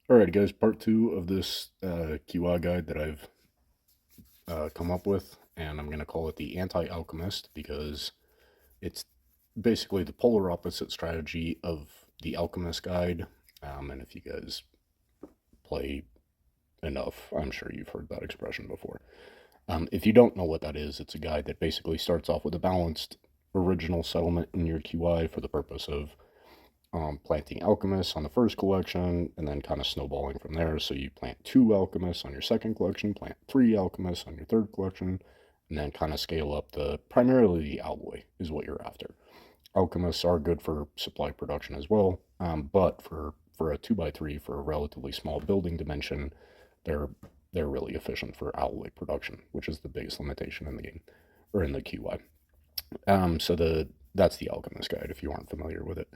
Alright guys, part 2 of this QI guide that I've come up with, and I'm going to call it the anti-alchemist because it's basically the polar opposite strategy of the alchemist guide. And if you guys play enough, I'm sure you've heard that expression before. If you don't know what that is, it's a guide that basically starts off with a balanced original settlement in your QI for the purpose of planting alchemists on the first collection, and then kind of snowballing from there. So you plant 2 alchemists on your second collection, plant 3 alchemists on your third collection, and then kind of scale up the primarily the alloy is what you're after. Alchemists are good for supply production as well, but for a 2x3 for a relatively small building dimension, they're they're really efficient for alloy production, which is the biggest limitation in the game or in the QI. That's the alchemist guide if you aren't familiar with it.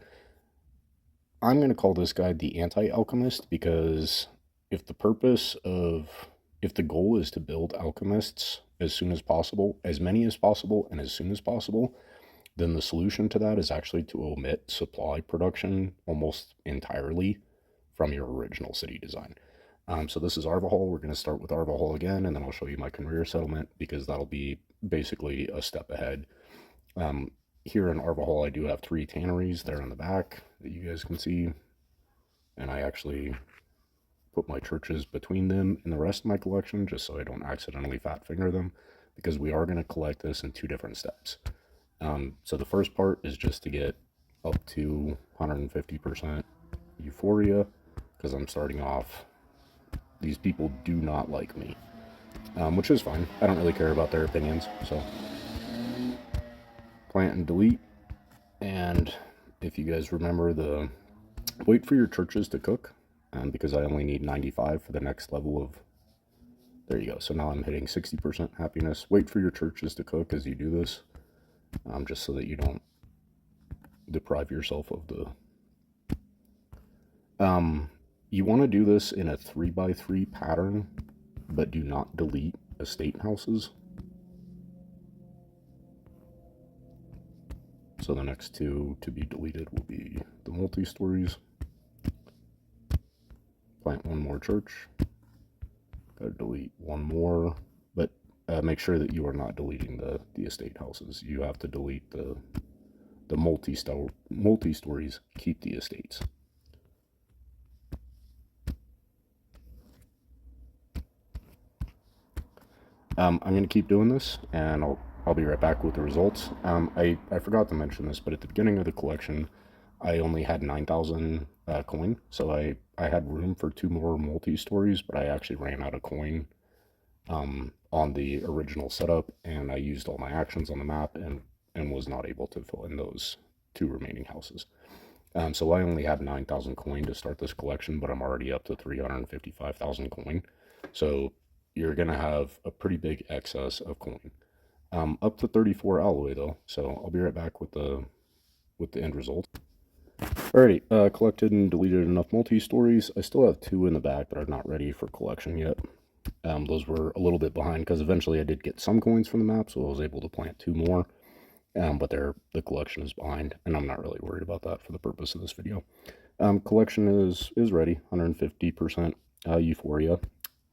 I'm going to call this guide the anti-alchemist because if the purpose of, if the goal is to build alchemists as soon as possible, as many as possible, and as soon as possible, then the solution to that is actually to omit supply production almost entirely from your original city design. So this is Arvahol. We're going to start with Arvahol again, and then I'll show you my Conrear settlement because that'll be basically a step ahead. Here in Arvahol, I do have 3 tanneries there in the back that you guys can see, and I actually put my churches between them and the rest of my collection just so I don't accidentally fat finger them, because we are going to collect this in 2 different steps. So the first part is just to get up to 150% euphoria, because I'm starting off, these people do not like me, which is fine. I don't really care about their opinions, so plant and delete. And if you guys remember, the wait for your churches to cook, because I only need 95 for the next level of, there you go. So now I'm hitting 60% happiness. Wait for your churches to cook as you do this, just so that you don't deprive yourself of the, you want to do this in a 3x3 pattern, but do not delete estate houses. So the next 2 to be deleted will be the multi-stories. Plant 1 more church. Gotta delete 1 more, but make sure that you are not deleting the estate houses. You have to delete the multi-stories, keep the estates. I'm going to keep doing this, and I'll be right back with the results. I forgot to mention this, but at the beginning of the collection, I only had 9,000 coin, so I had room for 2 more multi-stories, but I actually ran out of coin on the original setup, and I used all my actions on the map and was not able to fill in those 2 remaining houses. So I only had 9,000 coin to start this collection, but I'm already up to 355,000 coin. So you're going to have a pretty big excess of coin. Up to 34 alloy though, so I'll be right back with the end result. Alrighty, collected and deleted enough multi-stories. I still have 2 in the back that are not ready for collection yet. Those were a little bit behind because eventually I did get some coins from the map, so I was able to plant 2 more. But the collection is behind, and I'm not really worried about that for the purpose of this video. Collection is ready, 150% euphoria.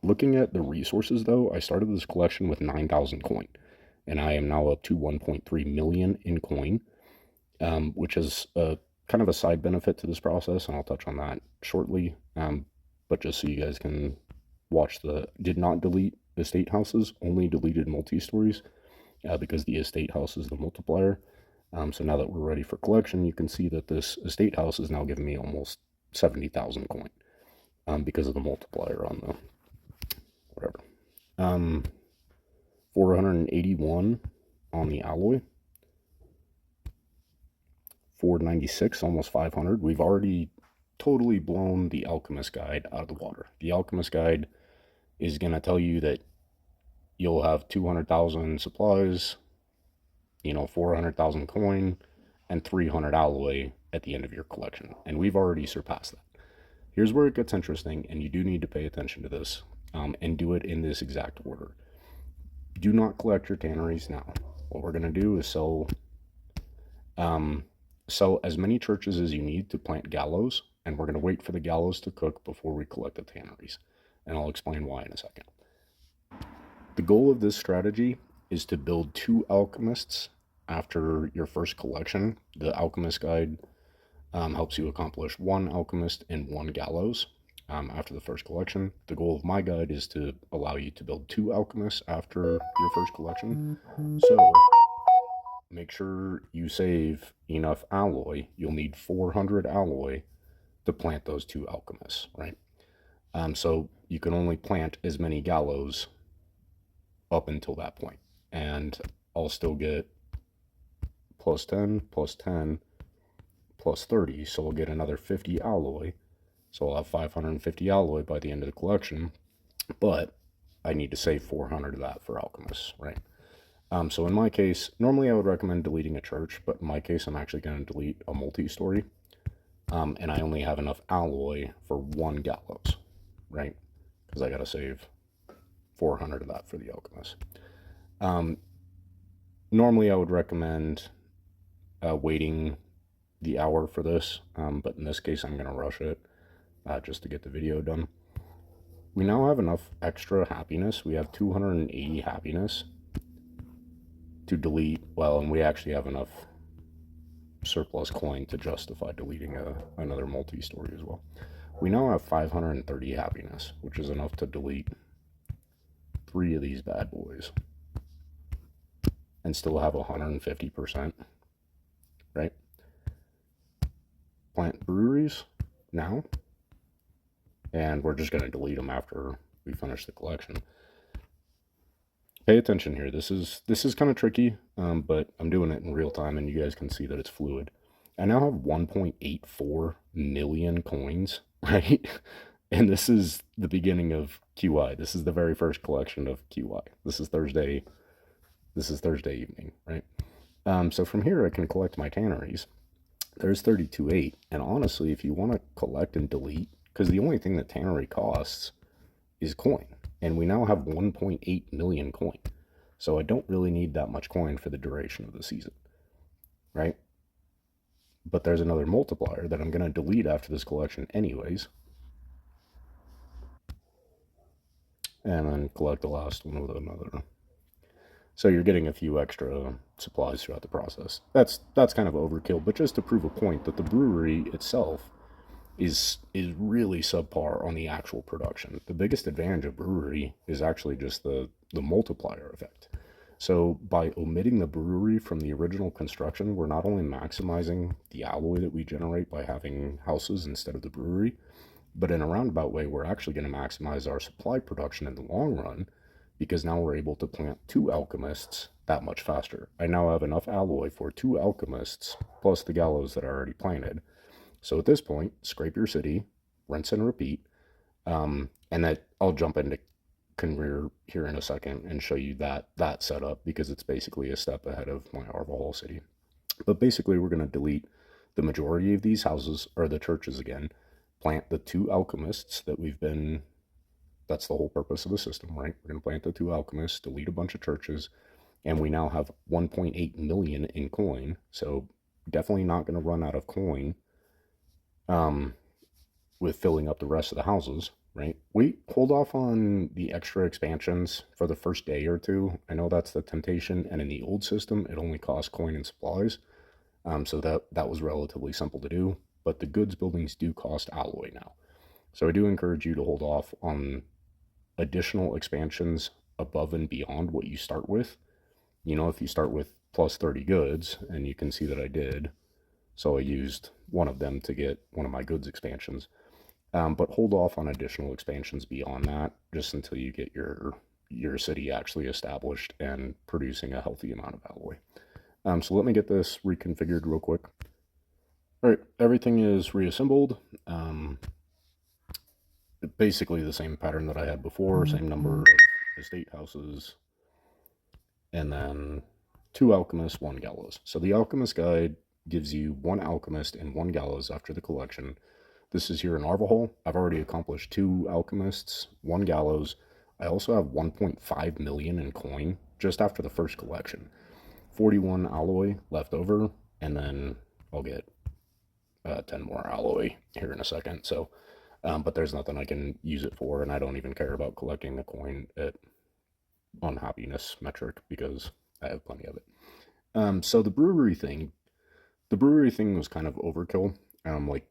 Looking at the resources though, I started this collection with 9,000 coin, and I am now up to 1.3 million in coin, which is kind of a side benefit to this process, and I'll touch on that shortly. But just so you guys can watch did not delete estate houses, only deleted multi-stories, because the estate house is the multiplier. So now that we're ready for collection, you can see that this estate house is now giving me almost 70,000 coin, because of the multiplier on the whatever. 481 on the alloy. 496, almost 500. We've already totally blown the alchemist guide out of the water. The alchemist guide is going to tell you that you'll have 200,000 supplies, 400,000 coin, and 300 alloy at the end of your collection. And we've already surpassed that. Here's where it gets interesting, and you do need to pay attention to this, and do it in this exact order. Do not collect your tanneries now. What we're going to do is sell Sell as many churches as you need to plant gallows, and we're going to wait for the gallows to cook before we collect the tanneries. And I'll explain why in a second. The goal of this strategy is to build 2 alchemists after your first collection. The alchemist guide helps you accomplish 1 alchemist and 1 gallows after the first collection. The goal of my guide is to allow you to build 2 alchemists after your first collection. So make sure you save enough alloy. You'll need 400 alloy to plant those 2 alchemists, right? So you can only plant as many gallows up until that point. And I'll still get plus 10, plus 10, plus 30. So I'll get another 50 alloy. So I'll have 550 alloy by the end of the collection. But I need to save 400 of that for alchemists, right? So in my case, normally I would recommend deleting a church, but in my case, I'm actually going to delete a multi-story. And I only have enough alloy for 1 gallows, right? Because I got to save 400 of that for the alchemist. Normally I would recommend waiting the hour for this, but in this case I'm going to rush it just to get the video done. We now have enough extra happiness. We have 280 happiness to delete, well, and we actually have enough surplus coin to justify deleting another multi-story as well. We now have 530 happiness, which is enough to delete 3 of these bad boys and still have 150%, right? Plant breweries now, and we're just going to delete them after we finish the collection. Pay attention here. This is kind of tricky, but I'm doing it in real time, and you guys can see that it's fluid. I now have 1.84 million coins, right? And this is the beginning of QI. This is the very first collection of QI. This is Thursday evening, right? So from here, I can collect my tanneries. There's 32.8, and honestly, if you want to collect and delete, because the only thing that tannery costs is coin, and we now have 1.8 million coin. So I don't really need that much coin for the duration of the season, right? But there's another multiplier that I'm going to delete after this collection anyways, and then collect the last one with another. So you're getting a few extra supplies throughout the process. That's kind of overkill, but just to prove a point that the brewery itself is really subpar on the actual production. The biggest advantage of brewery is actually just the multiplier effect. So by omitting the brewery from the original construction, we're not only maximizing the alloy that we generate by having houses instead of the brewery, but in a roundabout way, we're actually going to maximize our supply production in the long run, because now we're able to plant 2 alchemists that much faster. I now have enough alloy for 2 alchemists plus the gallows that are already planted. So at this point, scrape your city, rinse and repeat, and that I'll jump into Conveyor here in a second and show you that setup, because it's basically a step ahead of my Arval city. But basically, we're going to delete the majority of these houses, or the churches again, plant the 2 alchemists that we've been, that's the whole purpose of the system, right? We're going to plant the 2 alchemists, delete a bunch of churches, and we now have 1.8 million in coin, so definitely not going to run out of coin with filling up the rest of the houses, right? Hold off on the extra expansions for the first day or two. I know that's the temptation, and in the old system, it only cost coin and supplies, so that was relatively simple to do, but the goods buildings do cost alloy now. So I do encourage you to hold off on additional expansions above and beyond what you start with. You know, if you start with plus 30 goods, and you can see that I did, so I used one of them to get one of my goods expansions. But hold off on additional expansions beyond that, just until you get your city actually established and producing a healthy amount of alloy. So let me get this reconfigured real quick. All right, everything is reassembled. Basically the same pattern that I had before, same number of estate houses, and then 2 alchemists, 1 gallows. So the alchemist guide gives you 1 alchemist and 1 gallows after the collection. This is here in Arval. I've already accomplished 2 alchemists, 1 gallows. I also have 1.5 million in coin just after the first collection. 41 alloy left over, and then I'll get 10 more alloy here in a second. So, but there's nothing I can use it for, and I don't even care about collecting the coin at unhappiness metric because I have plenty of it. So the brewery thing was kind of overkill. Like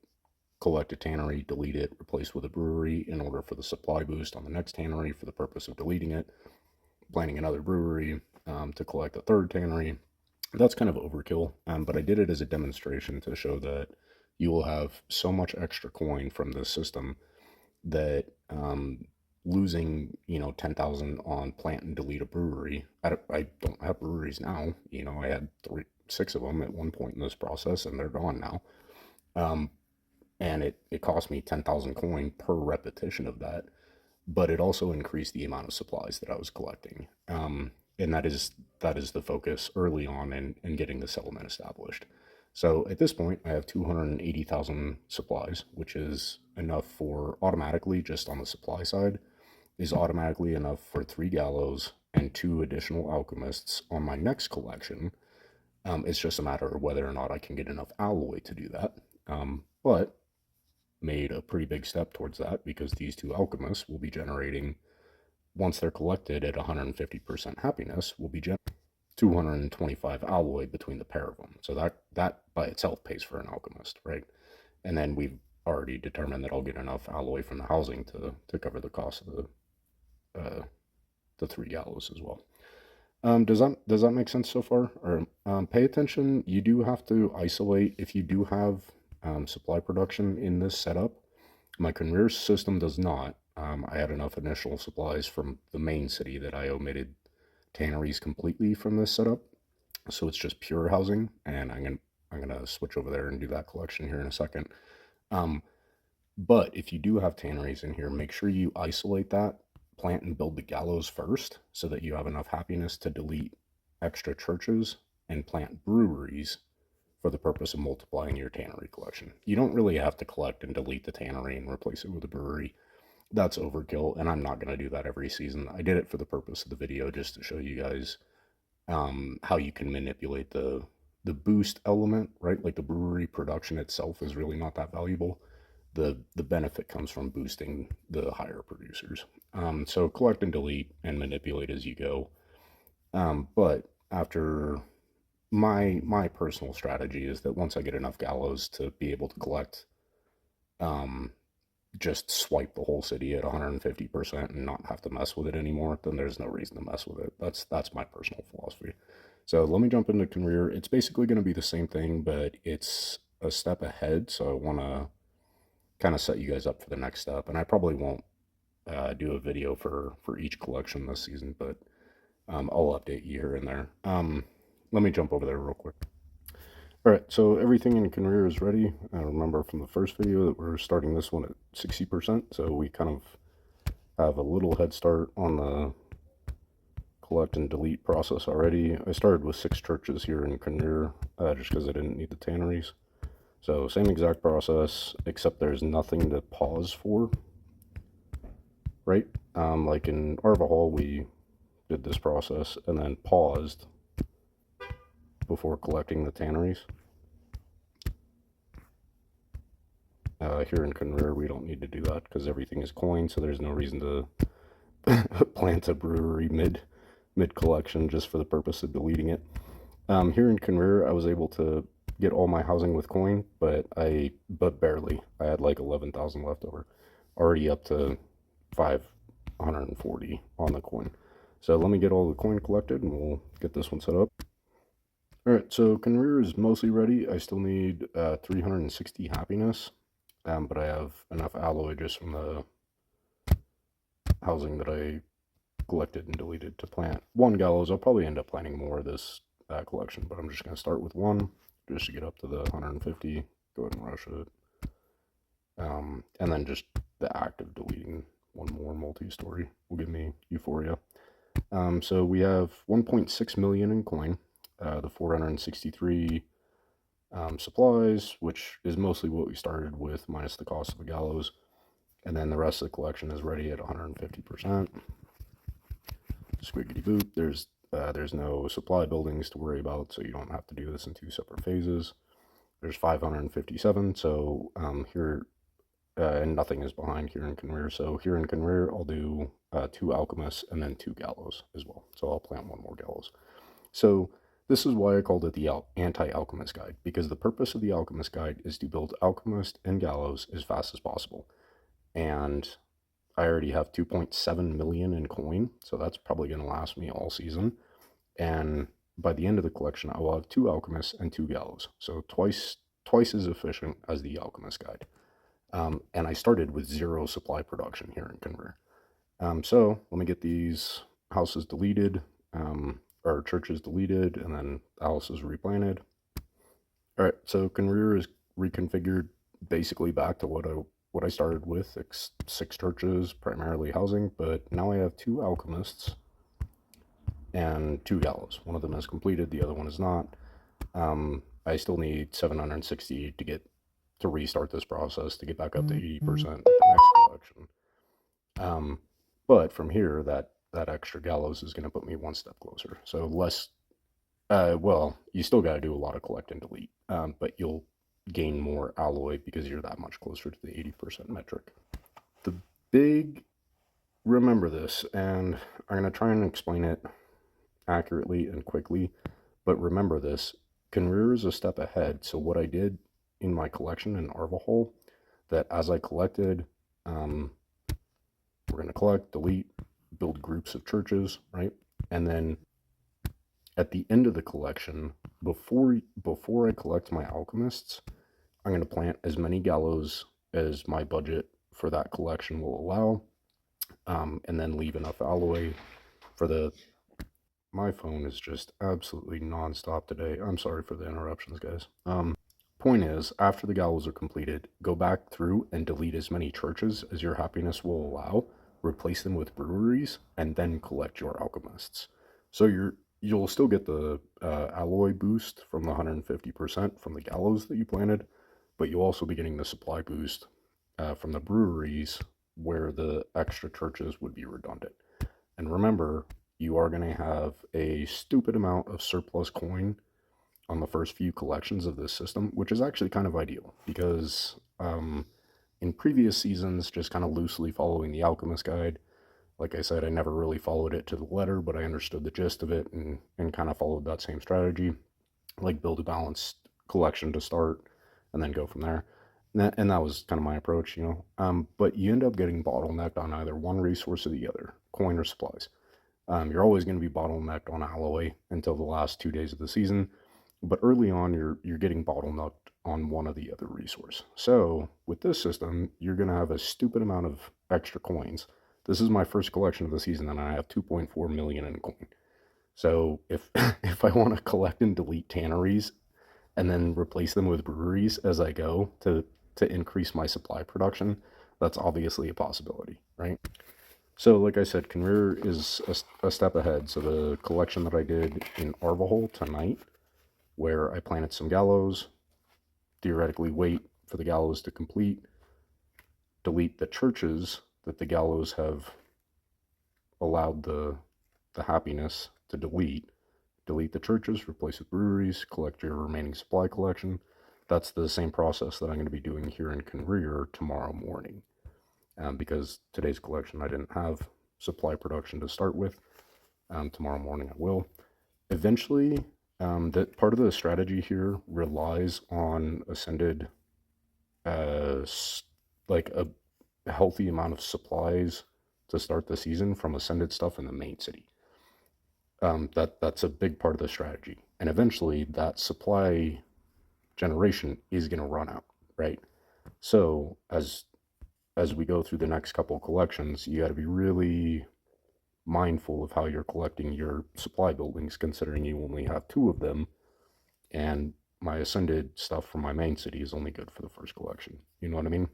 collect a tannery, delete it, replace with a brewery in order for the supply boost on the next tannery for the purpose of deleting it, planning another brewery to collect a third tannery. That's kind of overkill, but I did it as a demonstration to show that you will have so much extra coin from this system that losing 10,000 on plant and delete a brewery. I don't have breweries now. I had six of them at one point in this process, and they're gone now. Um, and it cost me 10,000 coin per repetition of that, but it also increased the amount of supplies that I was collecting. And that is the focus early on in getting the settlement established. So at this point, I have 280,000 supplies, which is enough for automatically, just on the supply side, is automatically enough for 3 gallows and 2 additional alchemists on my next collection. It's just a matter of whether or not I can get enough alloy to do that. But made a pretty big step towards that because these 2 alchemists will be generating, once they're collected at 150% happiness, will be generating 225 alloy between the pair of them. So that by itself pays for an alchemist, right? And then we've already determined that I'll get enough alloy from the housing to cover the cost of the 3 gallows as well. Does that make sense so far? Or pay attention. You do have to isolate if you do have supply production in this setup. My conveyor system does not. I had enough initial supplies from the main city that I omitted tanneries completely from this setup, so it's just pure housing. And I'm gonna switch over there and do that collection here in a second. Um, but if you do have tanneries in here, make sure you isolate that, plant and build the gallows first, so that you have enough happiness to delete extra churches and plant breweries for the purpose of multiplying your tannery collection. You don't really have to collect and delete the tannery and replace it with a brewery. That's overkill, and I'm not going to do that every season. I did it for the purpose of the video just to show you guys how you can manipulate the boost element, right? Like the brewery production itself is really not that valuable. The benefit comes from boosting the higher producers. So collect and delete and manipulate as you go. But after my personal strategy is that once I get enough gallows to be able to collect, um, just swipe the whole city at 150% and not have to mess with it anymore, then there's no reason to mess with it. That's my personal philosophy. So let me jump into conveyor. It's basically going to be the same thing, but it's a step ahead. So I want to kind of set you guys up for the next step. And I probably won't do a video for each collection this season, but I'll update you here and there. Let me jump over there real quick. All right, so everything in conveyor is ready. Remember from the first video that we're starting this one at 60%, so we kind of have a little head start on the collect and delete process already. I started with 6 churches here in conveyor just because I didn't need the tanneries. So same exact process, except there's nothing to pause for, right? Like in Arva Hall, we did this process and then paused before collecting the tanneries. Here in conveyor, we don't need to do that because everything is coin, so there's no reason to plant a brewery mid collection just for the purpose of deleting it. Here in conveyor, I was able to get all my housing with coin, but barely. I had like 11,000 left over, already up to 540 on the coin. So let me get all the coin collected and we'll get this one set up. All right, so conveyor is mostly ready. I still need 360 happiness, but I have enough alloy just from the housing that I collected and deleted to plant 1 gallows. I'll probably end up planting more of this collection, but I'm just going to start with 1 just to get up to the 150. Go ahead and rush it. And then just the act of deleting one more multi-story will give me euphoria. So we have 1.6 million in coin, the 463 supplies, which is mostly what we started with minus the cost of the gallows. And then the rest of the collection is ready at 150%. Squiggity boop. There's no supply buildings to worry about, so you don't have to do this in 2 separate phases. there's 557. So here, and nothing is behind here in Conrear. So here in Conrear, I'll do 2 alchemists and then 2 gallows as well. So I'll plant 1 more gallows. So this is why I called it the anti-alchemist guide, because the purpose of the alchemist guide is to build alchemist and gallows as fast as possible. And I already have 2.7 million in coin, so that's probably going to last me all season. And by the end of the collection, I will have 2 alchemists and 2 gallows, so twice as efficient as the alchemist guide. And I started with 0 supply production here in Conver. So let me get these houses deleted, or churches deleted, and then the houses replanted. All right, so Conver is reconfigured basically back to what I started with, 6 churches, primarily housing, but now I have 2 alchemists and 2 gallows. One of them is completed, the other one is not. I still need 760 to restart this process to get back up to 80% the next collection. But from here, that extra gallows is going to put me one step closer. So less, well, you still got to do a lot of collect and delete, but you'll gain more alloy because you're that much closer to the 80% metric. The big, remember this, and I'm going to try and explain it accurately and quickly, but remember this, Conrear is a step ahead. So what I did in my collection in Arvahol, that as I collected, we're going to collect, delete, build groups of churches, right? And then at the end of the collection, before I collect my alchemists, I'm going to plant as many gallows as my budget for that collection will allow, and then leave enough alloy for the... My phone is just absolutely nonstop today. I'm sorry for the interruptions, guys. Point is, after the gallows are completed, go back through and delete as many churches as your happiness will allow, replace them with breweries, and then collect your alchemists. So you'll still get the alloy boost from the 150% from the gallows that you planted, but you'll also be getting the supply boost from the breweries where the extra churches would be redundant. And remember, you are going to have a stupid amount of surplus coin on the first few collections of this system, which is actually kind of ideal because in previous seasons, just kind of loosely following the Alchemist Guide, like I said, I never really followed it to the letter, but I understood the gist of it and kind of followed that same strategy, like build a balanced collection to start and then go from there. And that was kind of my approach, but you end up getting bottlenecked on either one resource or the other, coin or supplies. You're always going to be bottlenecked on alloy until the last 2 days of the season, but early on you're getting bottlenecked on one or the other resource. So with this system, you're going to have a stupid amount of extra coins. This is my first collection of the season, and I have 2.4 million in coin. So if if I want to collect and delete tanneries and then replace them with breweries as I go to increase my supply production, that's obviously a possibility, right? So, like I said, Conveyor is a step ahead. So the collection that I did in Arvahol tonight, where I planted some gallows, theoretically wait for the gallows to complete, delete the churches that the gallows have allowed the happiness to delete the churches, replace with breweries, collect your remaining supply collection. That's the same process that I'm going to be doing here in Conveyor tomorrow morning. Because today's collection I didn't have supply production to start with. Tomorrow morning I will. Eventually, that part of the strategy here relies on ascended, like a healthy amount of supplies to start the season from ascended stuff in the main city. That's a big part of the strategy, and eventually that supply generation is going to run out, right? So as we go through the next couple collections, you got to be really mindful of how you're collecting your supply buildings, considering you only have 2 of them, and my ascended stuff from my main city is only good for the first collection. You know what I mean?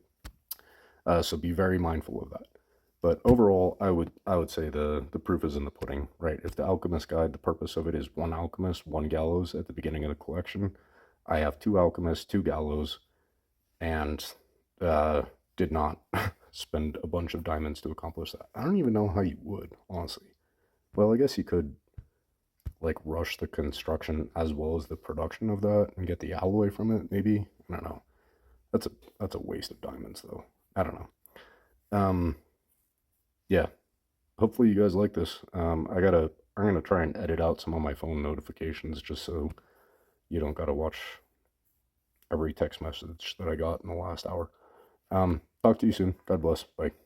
So be very mindful of that. But overall, I would say the proof is in the pudding, right? If the Alchemist Guide, the purpose of it is 1 alchemist, 1 gallows at the beginning of the collection, I have 2 alchemists, 2 gallows, and did not spend a bunch of diamonds to accomplish that. I don't even know how you would, honestly. Well, I guess you could like rush the construction as well as the production of that and get the alloy from it. Maybe I don't know. That's a that's a waste of diamonds though. I don't know. Um, yeah. Hopefully you guys like this. I'm gonna try and edit out some of my phone notifications just so you don't gotta watch every text message that I got in the last hour. Talk to you soon. God bless. Bye.